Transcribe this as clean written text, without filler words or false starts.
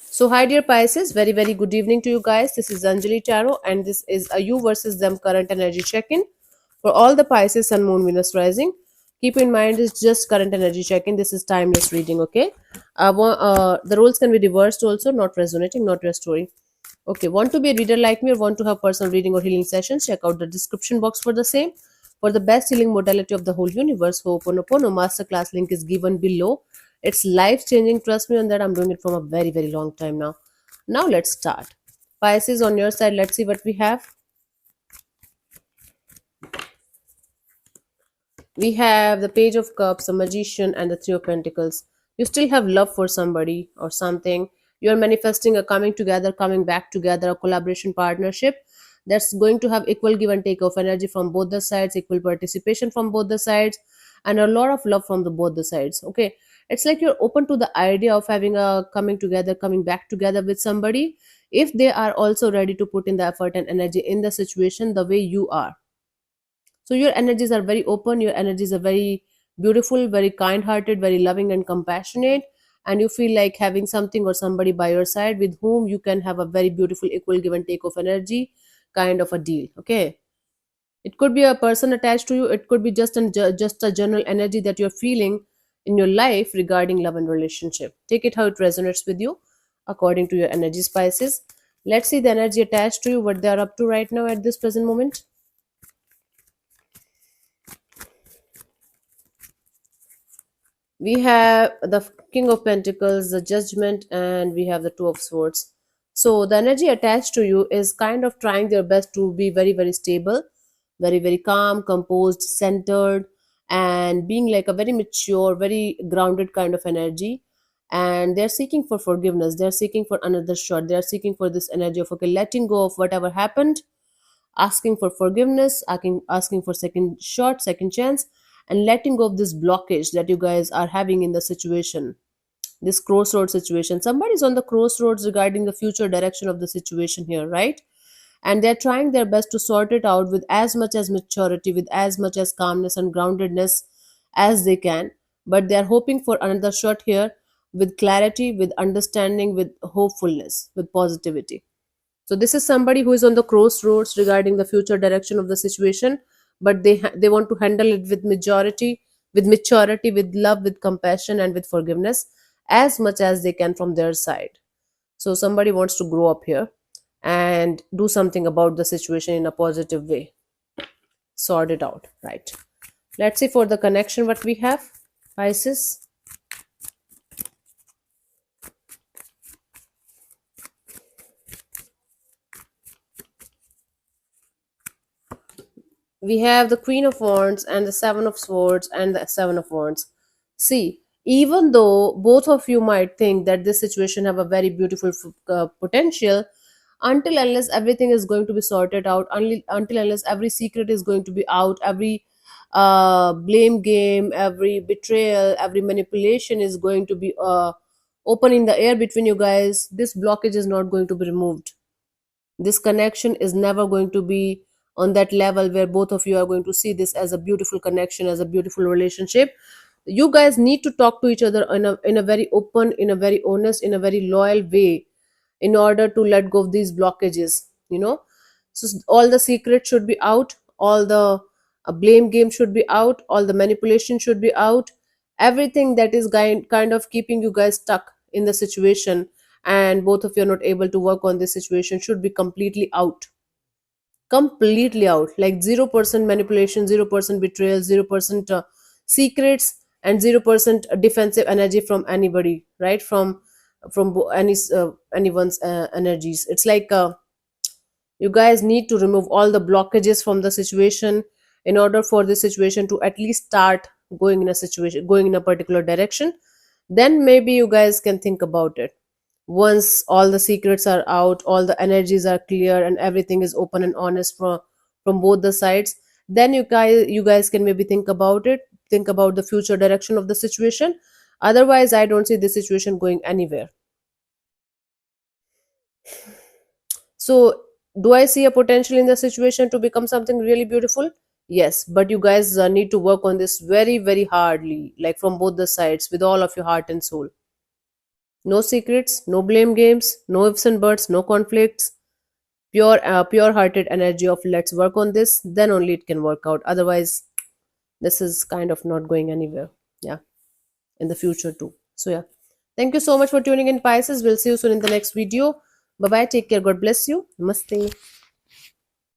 So, hi dear Pisces, very good evening to you guys. This is Anjali Tarot, and this is a you versus them current energy check in for all the Pisces and Moon Venus rising. Keep in mind, it's just current energy check in. This is timeless reading, okay? The roles can be reversed also, not resonating, not restoring. Okay, want to be a reader like me or want to have personal reading or healing sessions? Check out the description box for the same. For the best healing modality of the whole universe, Ho'oponopono masterclass link is given below. It's life changing. Trust me on that. I'm doing it from a very long time now. Now let's start. Pisces on your side. Let's see what we have. We have the Page of Cups, the Magician, and the Three of Pentacles. You still have love for somebody or something. You're manifesting a coming together, coming back together, a collaboration partnership that's going to have equal give and take of energy from both the sides, equal participation from both the sides, and a lot of love from the both the sides. Okay, it's like you're open to the idea of having a coming together, coming back together with somebody if they are also ready to put in the effort and energy in the situation the way you are. So your energies are very open, your energies are very beautiful, very kind hearted, very loving and compassionate, and you feel like having something or somebody by your side with whom you can have a very beautiful equal give and take of energy kind of a deal. Okay, it could be a person attached to you, it could be just a general energy that you're feeling in your life regarding love and relationship. Take it how it resonates with you according to your energy spices. Let's see the energy attached to you, what they are up to right now at this present moment. We have the King of Pentacles, the Judgment, and we have the Two of Swords. So the energy attached to you is kind of trying their best to be very stable, very calm, composed, centered, and being like a very mature, very grounded kind of energy. And they're seeking for forgiveness, they're seeking for another shot, they're seeking for this energy of, okay, letting go of whatever happened, asking for forgiveness, asking for second shot, second chance, and letting go of this blockage that you guys are having in the situation, this crossroad situation. Somebody's on the crossroads regarding the future direction of the situation here, right? And they're trying their best to sort it out with as much as maturity, with as much as calmness and groundedness as they can. But they're hoping for another shot here with clarity, with understanding, with hopefulness, with positivity. So this is somebody who is on the crossroads regarding the future direction of the situation, but they want to handle it with majority, with maturity, with love, with compassion, and with forgiveness as much as they can from their side. So somebody wants to grow up here and do something about the situation in a positive way, sort it out, right? Let's see for the connection what we have, Pisces. We have the Queen of Wands and the Seven of Swords and the Seven of Wands. See, even though both of you might think that this situation have a very beautiful potential, until unless everything is going to be sorted out, until unless every secret is going to be out, every blame game, every betrayal, every manipulation is going to be open in the air between you guys, this blockage is not going to be removed. This connection is never going to be on that level where both of you are going to see this as a beautiful connection, as a beautiful relationship. You guys need to talk to each other in a very open, in a very honest, in a very loyal way in order to let go of these blockages. So all the secrets should be out, all the blame game should be out, all the manipulation should be out, everything that is kind of keeping you guys stuck in the situation and both of you are not able to work on this situation should be completely out, like 0% manipulation, 0% betrayal, 0% secrets, and 0% defensive energy from anybody, right? From anyone's energies. It's like you guys need to remove all the blockages from the situation in order for the situation to at least start going in a particular direction. Then maybe you guys can think about it. Once all the secrets are out, all the energies are clear, and everything is open and honest from both the sides, then you guys can maybe think about it, think about the future direction of the situation. Otherwise, I don't see this situation going anywhere. So, do I see a potential in the situation to become something really beautiful? Yes, but you guys need to work on this very hardly, like from both the sides, with all of your heart and soul. No secrets, no blame games, no ifs and buts, no conflicts. Pure hearted energy of let's work on this, then only it can work out. Otherwise, this is kind of not going anywhere. Yeah, in the future too. So yeah, thank you so much for tuning in, Pisces. We'll see you soon in the next video. Bye bye, take care, God bless you, namaste.